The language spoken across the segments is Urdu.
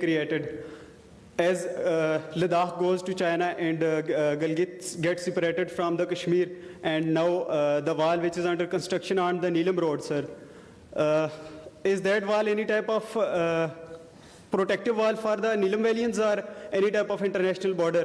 created. As Ladakh goes to China and Gilgit gets separated from the Kashmir, and now the wall which is under construction on the Neelam Road, sir. Is that wall any type of protective wall for the Neelam Valians or any type of international border?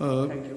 Thank you.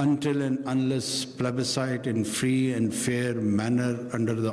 until and unless plebiscite in free and fair manner under the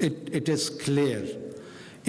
It is clear.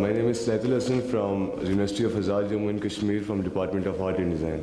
My name is Saiful Hassan from University of Azad Jammu and Kashmir from Department of Art and Design.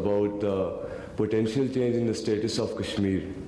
about potential change in the status of Kashmir,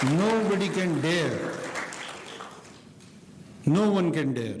Nobody can dare, no one can dare.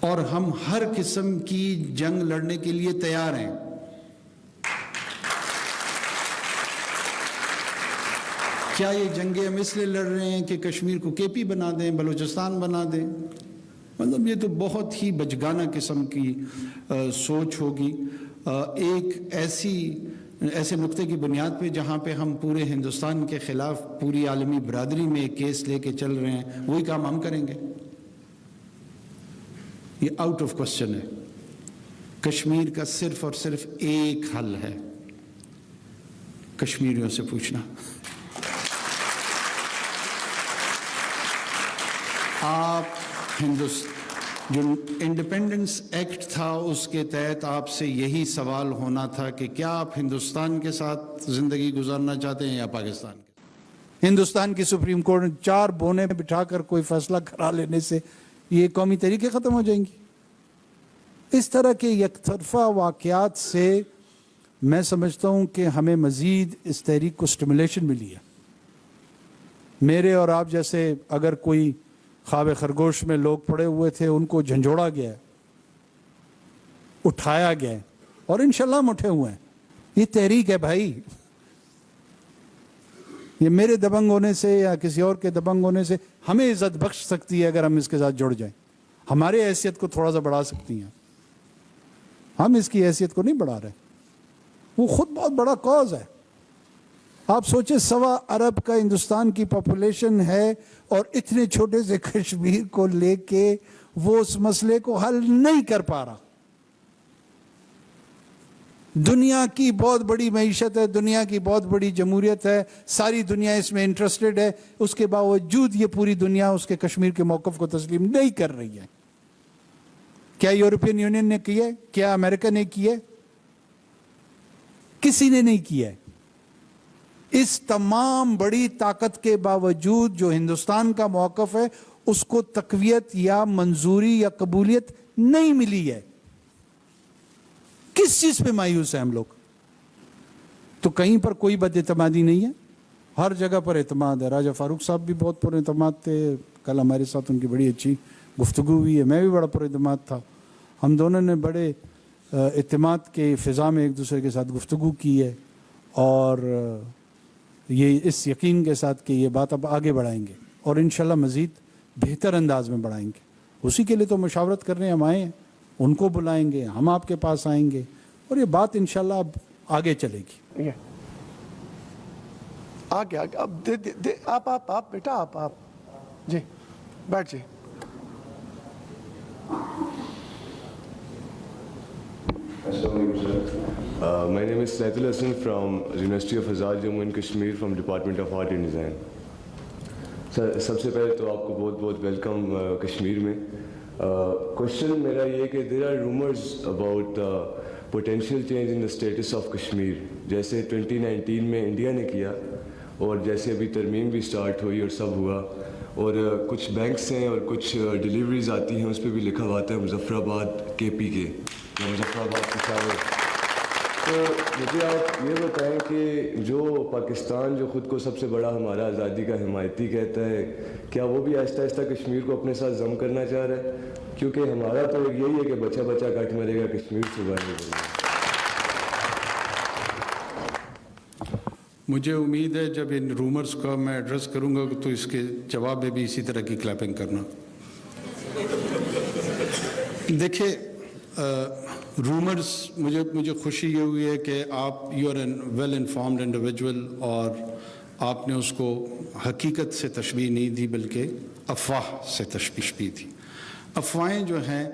اور ہم ہر قسم کی جنگ لڑنے کے لیے تیار ہیں. کیا یہ جنگیں ہم اس لیے لڑ رہے ہیں کہ کشمیر کو کے پی بنا دیں, بلوچستان بنا دیں؟ مطلب یہ تو بہت ہی بچگانہ قسم کی سوچ ہوگی. ایک ایسے نقطے کی بنیاد پہ جہاں پہ ہم پورے ہندوستان کے خلاف پوری عالمی برادری میں ایک کیس لے کے چل رہے ہیں, وہی کام ہم کریں گے؟ یہ آؤٹ آف کوسچن ہے. کشمیر کا صرف اور صرف ایک حل ہے, کشمیریوں سے پوچھنا. آپ جو انڈیپینڈنس ایکٹ تھا اس کے تحت آپ سے یہی سوال ہونا تھا کہ کیا آپ ہندوستان کے ساتھ زندگی گزارنا چاہتے ہیں یا پاکستان کے؟ ہندوستان کی سپریم کورٹ نے 4 بونے بٹھا کر کوئی فیصلہ کرا لینے سے یہ قومی تحریکیں ختم ہو جائیں گی. اس طرح کے یک طرفہ واقعات سے میں سمجھتا ہوں کہ ہمیں مزید اس تحریک کو سٹیمولیشن ملی ہے. میرے اور آپ جیسے اگر کوئی خواب خرگوش میں لوگ پڑے ہوئے تھے, ان کو جھنجھوڑا گیا, اٹھایا گیا, اور انشاءاللہ ہم اٹھے ہوئے ہیں. یہ تحریک ہے بھائی. یہ میرے دبنگ ہونے سے یا کسی اور کے دبنگ ہونے سے ہمیں عزت بخش سکتی ہے اگر ہم اس کے ساتھ جڑ جائیں. ہماری حیثیت کو تھوڑا سا بڑھا سکتی ہیں. ہم اس کی حیثیت کو نہیں بڑھا رہے. وہ خود بہت بڑا کاز ہے. آپ سوچیں 1.25 ارب کا ہندوستان کی پاپولیشن ہے اور اتنے چھوٹے سے کشمیر کو لے کے وہ اس مسئلے کو حل نہیں کر پا رہا. دنیا کی بہت بڑی معیشت ہے, دنیا کی بہت بڑی جمہوریت ہے, ساری دنیا اس میں انٹرسٹڈ ہے, اس کے باوجود یہ پوری دنیا اس کے کشمیر کے موقف کو تسلیم نہیں کر رہی ہے. کیا یورپین یونین نے کیا ہے؟ کیا امریکہ نے کیا ہے؟ کسی نے نہیں کیا ہے. اس تمام بڑی طاقت کے باوجود جو ہندوستان کا موقف ہے اس کو تقویت یا منظوری یا قبولیت نہیں ملی ہے. کس چیز پہ مایوس ہیں ہم لوگ؟ تو کہیں پر کوئی بد اعتمادی نہیں ہے, ہر جگہ پر اعتماد ہے. راجہ فاروق صاحب بھی بہت پر اعتماد تھے, کل ہمارے ساتھ ان کی بڑی اچھی گفتگو ہوئی ہے. میں بھی بڑا پر اعتماد تھا. ہم دونوں نے بڑے اعتماد کے فضا میں ایک دوسرے کے ساتھ گفتگو کی ہے, اور یہ اس یقین کے ساتھ کہ یہ بات اب آگے بڑھائیں گے اور انشاءاللہ مزید بہتر انداز میں بڑھائیں گے. اسی کے لیے تو مشاورت کرنے ہم آئے ہیں. ان کو بلائیں گے, ہم آپ کے پاس آئیں گے, اور یہ بات انشاءاللہ اب آگے چلے گی. آگے اب آپ بیٹا آپ جی بیٹھ جی. My name is Saitul Hassan from University of Azad Jammu and Kashmir from Department of Art and Design. سر سب سے پہلے تو آپ کو بہت بہت ویلکم کشمیر میں. کوشچن میرا یہ کہ there are rumours about potential change in the status of Kashmir, جیسے 2019 میں انڈیا نے کیا, اور جیسے ابھی ترمیم بھی اسٹارٹ ہوئی اور سب ہوا, اور کچھ بینکس ہیں اور کچھ ڈیلیوریز آتی ہیں اس پہ بھی لکھا ہوا ہے مظفر آباد کے پی کے یا مظفر آباد پشاور. تو مجھے آپ یہ بتائیں کہ جو پاکستان جو خود کو سب سے بڑا ہمارا آزادی کا حمایتی کہتا ہے, کیا وہ بھی آہستہ آہستہ کشمیر کو اپنے ساتھ ضم کرنا چاہ رہا ہے؟ کیونکہ ہمارا تو یہی ہے کہ بچہ بچہ کٹ مرے گا, کشمیر صبح نہیں بنے گا. مجھے امید ہے جب ان رومرز کا میں ایڈریس کروں گا تو اس کے جواب میں بھی اسی طرح کی کلیپنگ کرنا. دیکھیں رومرز, مجھے خوشی یہ ہوئی ہے کہ آپ you are an well informed individual, اور آپ نے اس کو حقیقت سے تشبیہ نہیں دی بلکہ افواہ سے تشبیہ دی. افواہیں جو ہیں